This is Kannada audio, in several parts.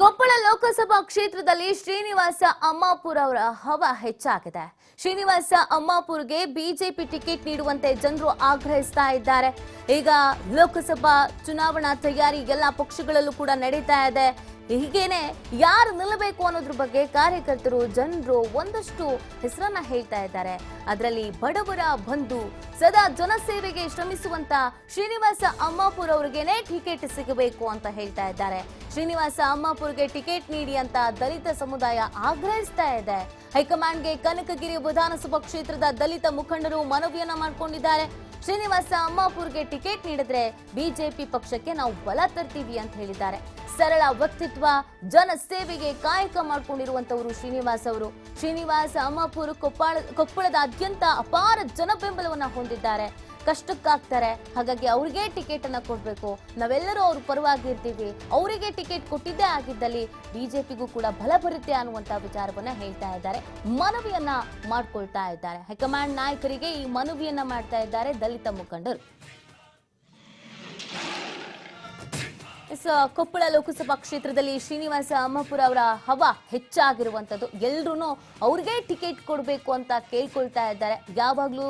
ಕೊಪ್ಪಳ ಲೋಕಸಭಾ ಕ್ಷೇತ್ರದಲ್ಲಿ ಶ್ರೀನಿವಾಸ ಅಮ್ಮಾಪುರ ಅವರ ಹವಾ ಹೆಚ್ಚಾಗಿದೆ. ಶ್ರೀನಿವಾಸ ಅಮ್ಮಾಪುರ್ಗೆ ಬಿಜೆಪಿ ಟಿಕೆಟ್ ನೀಡುವಂತೆ ಜನರು ಆಗ್ರಹಿಸ್ತಾ ಇದ್ದಾರೆ. ಈಗ ಲೋಕಸಭಾ ಚುನಾವಣಾ ತಯಾರಿ ಎಲ್ಲ ಪಕ್ಷಗಳಲ್ಲೂ ಕೂಡ ನಡೀತಾ ಇದೆ. ಹೀಗೇನೆ ಯಾರು ನಿಲ್ಲಬೇಕು ಅನ್ನೋದ್ರ ಬಗ್ಗೆ ಕಾರ್ಯಕರ್ತರು ಜನರು ಒಂದಷ್ಟು ಹೆಸರನ್ನ ಹೇಳ್ತಾ ಇದ್ದಾರೆ. ಅದರಲ್ಲಿ ಬಡವರ ಬಂಧು ಸದಾ ಜನಸೇವೆಗೆ ಶ್ರಮಿಸುವಂತ ಶ್ರೀನಿವಾಸ ಅಮ್ಮಾಪುರ್ ಅವರಿಗೇನೆ ಟಿಕೆಟ್ ಸಿಗಬೇಕು ಅಂತ ಹೇಳ್ತಾ ಇದ್ದಾರೆ. ಶ್ರೀನಿವಾಸ ಅಮ್ಮಾಪುರ್ಗೆ ಟಿಕೆಟ್ ನೀಡಿ ಅಂತ ದಲಿತ ಸಮುದಾಯ ಆಗ್ರಹಿಸ್ತಾ ಇದೆ. ಹೈಕಮಾಂಡ್ಗೆ ಕನಕಗಿರಿ ವಿಧಾನಸಭಾ ಕ್ಷೇತ್ರದ ದಲಿತ ಮುಖಂಡರು ಮನವಿಯನ್ನ ಮಾಡಿಕೊಂಡಿದ್ದಾರೆ. ಶ್ರೀನಿವಾಸ ಅಮ್ಮಾಪುರ್ಗೆ ಟಿಕೆಟ್ ನೀಡಿದ್ರೆ ಬಿಜೆಪಿ ಪಕ್ಷಕ್ಕೆ ನಾವು ಬಲ ತರ್ತೀವಿ ಅಂತ ಹೇಳಿದ್ದಾರೆ. ಸರಳ ವ್ಯಕ್ತಿತ್ವ, ಜನ ಸೇವೆಗೆ ಕಾಯಕ ಮಾಡಿಕೊಂಡಿರುವಂತವರು ಶ್ರೀನಿವಾಸ್ ಅವರು. ಶ್ರೀನಿವಾಸ ಅಮ್ಮಾಪುರ್ ಕೊಪ್ಪಳದಾದ್ಯಂತ ಅಪಾರ ಜನ ಬೆಂಬಲವನ್ನ ಹೊಂದಿದ್ದಾರೆ. ಕಷ್ಟಕ್ಕಾಗ್ತಾರೆ, ಹಾಗಾಗಿ ಅವ್ರಿಗೆ ಟಿಕೆಟ್ ಅನ್ನ ಕೊಡ್ಬೇಕು, ನಾವೆಲ್ಲರೂ ಅವ್ರ ಪರವಾಗಿ ಇರ್ತೀವಿ, ಅವರಿಗೆ ಟಿಕೆಟ್ ಕೊಟ್ಟಿದ್ದೇ ಆಗಿದ್ದಲ್ಲಿ ಬಿಜೆಪಿಗೂ ಕೂಡ ಬಲ ಬರುತ್ತೆ ಅನ್ನುವಂತ ವಿಚಾರವನ್ನ ಹೇಳ್ತಾ ಇದ್ದಾರೆ, ಮನವಿಯನ್ನ ಮಾಡ್ಕೊಳ್ತಾ ಇದ್ದಾರೆ. ಹೈಕಮಾಂಡ್ ನಾಯಕರಿಗೆ ಈ ಮನವಿಯನ್ನ ಮಾಡ್ತಾ ಇದ್ದಾರೆ ದಲಿತ ಮುಖಂಡರು. ಕೊಪ್ಪಳ ಲೋಕಸಭಾ ಕ್ಷೇತ್ರದಲ್ಲಿ ಶ್ರೀನಿವಾಸ ಅಮ್ಮಾಪುರ ಅವರ ಹವಾ ಹೆಚ್ಚಾಗಿರುವಂತದ್ದು. ಎಲ್ರೂ ಅವ್ರಿಗೆ ಟಿಕೆಟ್ ಕೊಡಬೇಕು ಅಂತ ಕೇಳ್ಕೊಳ್ತಾ ಇದ್ದಾರೆ. ಯಾವಾಗ್ಲೂ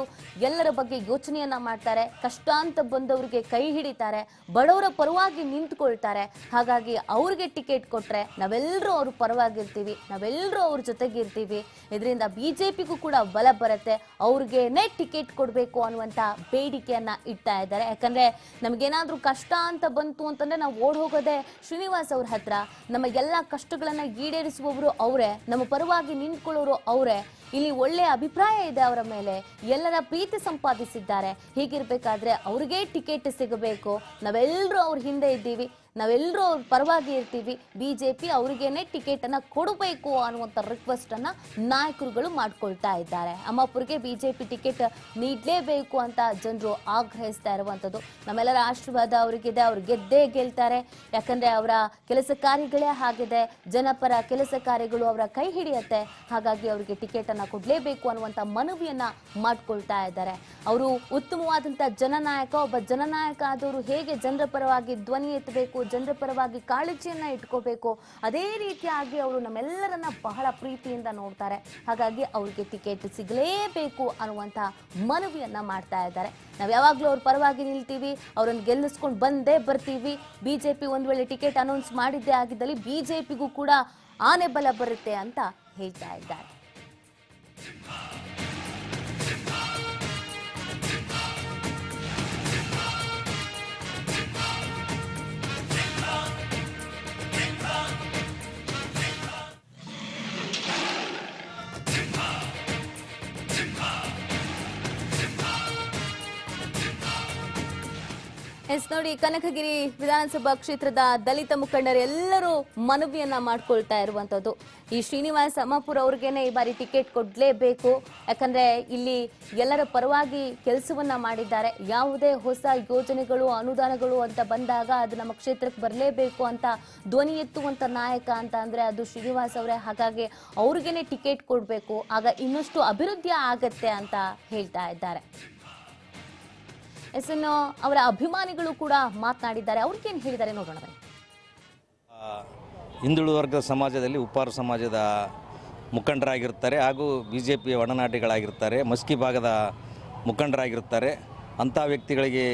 ಎಲ್ಲರ ಬಗ್ಗೆ ಯೋಚನೆಯನ್ನ ಮಾಡ್ತಾರೆ, ಕಷ್ಟ ಅಂತ ಬಂದವ್ರಿಗೆ ಕೈ ಹಿಡಿತಾರೆ, ಬಡವರ ಪರವಾಗಿ ನಿಂತ್ಕೊಳ್ತಾರೆ. ಹಾಗಾಗಿ ಅವ್ರಿಗೆ ಟಿಕೆಟ್ ಕೊಟ್ರೆ ನಾವೆಲ್ಲರೂ ಅವ್ರ ಪರವಾಗಿರ್ತೀವಿ, ನಾವೆಲ್ಲರೂ ಅವ್ರ ಜೊತೆಗಿರ್ತೀವಿ. ಇದರಿಂದ ಬಿಜೆಪಿಗೂ ಕೂಡ ಬಲ ಬರುತ್ತೆ, ಅವ್ರಿಗೇನೆ ಟಿಕೆಟ್ ಕೊಡಬೇಕು ಅನ್ನುವಂತ ಬೇಡಿಕೆಯನ್ನ ಇಡ್ತಾ ಇದ್ದಾರೆ. ಯಾಕಂದ್ರೆ ನಮ್ಗೇನಾದ್ರೂ ಕಷ್ಟ ಅಂತ ಬಂತು ಅಂತಂದ್ರೆ ನಾವು ಓಡ್ ಹೋಗೋದೆ ಶ್ರೀನಿವಾಸ್ ಅವ್ರ ಹತ್ರ. ನಮ್ಮ ಎಲ್ಲಾ ಕಷ್ಟಗಳನ್ನ ಈಡೇರಿಸುವವರು ಅವರೇ, ನಮ್ಮ ಪರವಾಗಿ ನಿಂತ್ಕೊಳ್ಳೋರು ಅವರೇ. ಇಲ್ಲಿ ಒಳ್ಳೆಯ ಅಭಿಪ್ರಾಯ ಇದೆ ಅವರ ಮೇಲೆ, ಎಲ್ಲರ ಪ್ರೀತಿ ಸಂಪಾದಿಸಿದ್ದಾರೆ. ಹೀಗಿರ್ಬೇಕಾದ್ರೆ ಅವ್ರಿಗೆ ಟಿಕೆಟ್ ಸಿಗಬೇಕು, ನಾವೆಲ್ಲರೂ ಅವ್ರ ಹಿಂದೆ ಇದ್ದೀವಿ, ನಾವೆಲ್ಲರೂ ಅವ್ರ ಪರವಾಗಿ ಇರ್ತೀವಿ, ಬಿಜೆಪಿ ಅವ್ರಿಗೇನೆ ಟಿಕೆಟ್ ಅನ್ನ ಕೊಡಬೇಕು ಅನ್ನುವಂಥ ರಿಕ್ವೆಸ್ಟ್ ಅನ್ನ ನಾಯಕರುಗಳು ಮಾಡ್ಕೊಳ್ತಾ ಇದ್ದಾರೆ. ಅಮ್ಮಾಪುರ್ಗೆ ಬಿಜೆಪಿ ಟಿಕೆಟ್ ನೀಡಲೇಬೇಕು ಅಂತ ಜನರು ಆಗ್ರಹಿಸ್ತಾ ಇರುವಂಥದ್ದು. ನಮ್ಮೆಲ್ಲರ ಆಶೀರ್ವಾದ ಅವ್ರಿಗಿದೆ, ಅವ್ರು ಗೆದ್ದೇ ಗೆಲ್ತಾರೆ. ಯಾಕಂದ್ರೆ ಅವರ ಕೆಲಸ ಕಾರ್ಯಗಳೇ ಆಗಿದೆ, ಜನಪರ ಕೆಲಸ ಕಾರ್ಯಗಳು ಅವರ ಕೈ ಹಿಡಿಯತ್ತೆ. ಹಾಗಾಗಿ ಅವರಿಗೆ ಟಿಕೆಟ್ ಅನ್ನ ಕೊಡ್ಲೇಬೇಕು ಅನ್ನುವಂಥ ಮನವಿಯನ್ನ ಮಾಡ್ಕೊಳ್ತಾ ಇದ್ದಾರೆ. ಅವರು ಉತ್ತಮವಾದಂಥ ಜನನಾಯಕ. ಒಬ್ಬ ಜನನಾಯಕ ಆದವರು ಹೇಗೆ ಜನರ ಪರವಾಗಿ ಧ್ವನಿ ಎತ್ತಬೇಕು, ಜನರ ಪರವಾಗಿ ಕಾಳಜಿಯನ್ನ ಇಟ್ಕೋಬೇಕು, ಅದೇ ರೀತಿಯಾಗಿ ಅವರು ನಮ್ಮೆಲ್ಲರನ್ನ ಬಹಳ ಪ್ರೀತಿಯಿಂದ ನೋಡ್ತಾರೆ. ಹಾಗಾಗಿ ಅವ್ರಿಗೆ ಟಿಕೆಟ್ ಸಿಗಲೇಬೇಕು ಅನ್ನುವಂಥ ಮನವಿಯನ್ನ ಮಾಡ್ತಾ ಇದ್ದಾರೆ. ನಾವು ಯಾವಾಗಲೂ ಅವ್ರ ಪರವಾಗಿ ನಿಲ್ತೀವಿ, ಅವ್ರನ್ನ ಗೆಲ್ಲಿಸ್ಕೊಂಡು ಬಂದೇ ಬರ್ತೀವಿ. ಬಿಜೆಪಿ ಒಂದ್ ವೇಳೆ ಟಿಕೆಟ್ ಅನೌನ್ಸ್ ಮಾಡಿದ್ದೇ ಆಗಿದ್ದಲ್ಲಿ ಬಿಜೆಪಿಗೂ ಕೂಡ ಆನೆ ಬಲ ಬರುತ್ತೆ ಅಂತ ಹೇಳ್ತಾ ಇದ್ದಾರೆ. ನೋಡಿ, ಕನಕಗಿರಿ ವಿಧಾನಸಭಾ ಕ್ಷೇತ್ರದ ದಲಿತ ಮುಖಂಡರು ಎಲ್ಲರೂ ಮನವಿಯನ್ನ ಮಾಡ್ಕೊಳ್ತಾ ಇರುವಂತದ್ದು. ಈ ಶ್ರೀನಿವಾಸ ಅಮ್ಮಾಪುರ್ ಅವ್ರಿಗೇನೆ ಈ ಬಾರಿ ಟಿಕೆಟ್ ಕೊಡ್ಲೇಬೇಕು. ಯಾಕಂದ್ರೆ ಇಲ್ಲಿ ಎಲ್ಲರ ಪರವಾಗಿ ಕೆಲಸವನ್ನ ಮಾಡಿದ್ದಾರೆ. ಯಾವುದೇ ಹೊಸ ಯೋಜನೆಗಳು, ಅನುದಾನಗಳು ಅಂತ ಬಂದಾಗ ಅದು ನಮ್ಮ ಕ್ಷೇತ್ರಕ್ಕೆ ಬರಲೇಬೇಕು ಅಂತ ಧ್ವನಿ ಎತ್ತುವಂತ ನಾಯಕ ಅಂತ ಅಂದ್ರೆ ಅದು ಶ್ರೀನಿವಾಸ್ ಅವರೇ. ಹಾಗಾಗಿ ಅವ್ರಿಗೇನೆ ಟಿಕೆಟ್ ಕೊಡ್ಬೇಕು, ಆಗ ಇನ್ನಷ್ಟು ಅಭಿವೃದ್ಧಿ ಆಗತ್ತೆ ಅಂತ ಹೇಳ್ತಾ ಇದ್ದಾರೆ. ಅವರ ಅಭಿಮಾನಿಗಳು ಕೂಡ ಮಾತನಾಡಿದ್ದಾರೆ. ಅವ್ರಿಗೇನು ಹೇಳಿದ್ದಾರೆ ನೋಡೋಣ. ಹಿಂದುಳಿದ ವರ್ಗದ ಸಮಾಜದಲ್ಲಿ ಉಪ್ಪಾರ ಸಮಾಜದ ಮುಖಂಡರಾಗಿರ್ತಾರೆ, ಹಾಗೂ ಬಿಜೆಪಿಯ ಒಡನಾಡಿಗಳಾಗಿರ್ತಾರೆ, ಮಸ್ಕಿ ಭಾಗದ ಮುಖಂಡರಾಗಿರ್ತಾರೆ. ಅಂಥ ವ್ಯಕ್ತಿಗಳಿಗೆ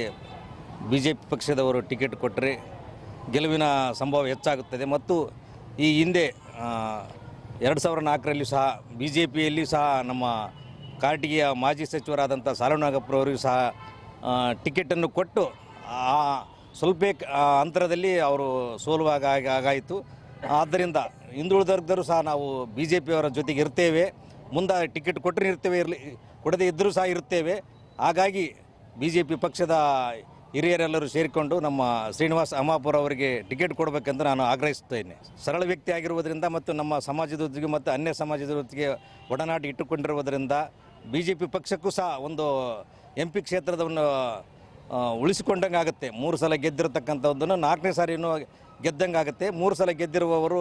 ಬಿಜೆಪಿ ಪಕ್ಷದವರು ಟಿಕೆಟ್ ಕೊಟ್ಟರೆ ಗೆಲುವಿನ ಸಂಭವ ಹೆಚ್ಚಾಗುತ್ತದೆ. ಮತ್ತು ಈ ಹಿಂದೆ 2004ರಲ್ಲಿ ಸಹ ಬಿಜೆಪಿಯಲ್ಲಿ ಸಹ ನಮ್ಮ ಕಾರಟಗಿಯ ಮಾಜಿ ಸಚಿವರಾದಂಥ ಸಾಲುನಾಗಪ್ಪರವರಿಗೂ ಸಹ ಟಿಕೆಟನ್ನು ಕೊಟ್ಟು ಸ್ವಲ್ಪ ಅಂತರದಲ್ಲಿ ಅವರು ಸೋಲುವಾಗ ಆಗಾಯಿತು. ಆದ್ದರಿಂದ ಹಿಂದುಳಿದ ವರ್ಗದವರು ಸಹ ನಾವು ಬಿಜೆಪಿಯವರ ಜೊತೆಗೆ ಇರ್ತೇವೆ, ಮುಂದೆ ಟಿಕೆಟ್ ಕೊಟ್ಟರೆ ಇರ್ತೇವೆ, ಕೊಡದೇ ಇದ್ದರೂ ಸಹ ಇರ್ತೇವೆ. ಹಾಗಾಗಿ ಬಿಜೆಪಿ ಪಕ್ಷದ ಹಿರಿಯರೆಲ್ಲರೂ ಸೇರಿಕೊಂಡು ನಮ್ಮ ಶ್ರೀನಿವಾಸ ಅಮ್ಮಾಪುರ್ ಅವರಿಗೆ ಟಿಕೆಟ್ ಕೊಡಬೇಕೆಂದು ನಾನು ಆಗ್ರಹಿಸುತ್ತೇನೆ. ಸರಳ ವ್ಯಕ್ತಿ ಆಗಿರುವುದರಿಂದ ಮತ್ತು ನಮ್ಮ ಸಮಾಜದೊಂದಿಗೆ ಮತ್ತು ಅನ್ಯ ಸಮಾಜದೊಂದಿಗೆ ಒಡನಾಟ ಇಟ್ಟುಕೊಂಡಿರುವುದರಿಂದ ಬಿಜೆಪಿ ಪಕ್ಷಕ್ಕೂ ಸಹ ಒಂದು MP ಕ್ಷೇತ್ರದವನ್ನು ಉಳಿಸಿಕೊಂಡಂಗೆ ಆಗುತ್ತೆ. 3 ಸಲ ಗೆದ್ದಿರತಕ್ಕಂಥದ್ದನ್ನು 4ನೇ ಸಾರಿನೂ ಗೆದ್ದಂಗೆ ಆಗುತ್ತೆ. 3 ಸಲ ಗೆದ್ದಿರುವವರು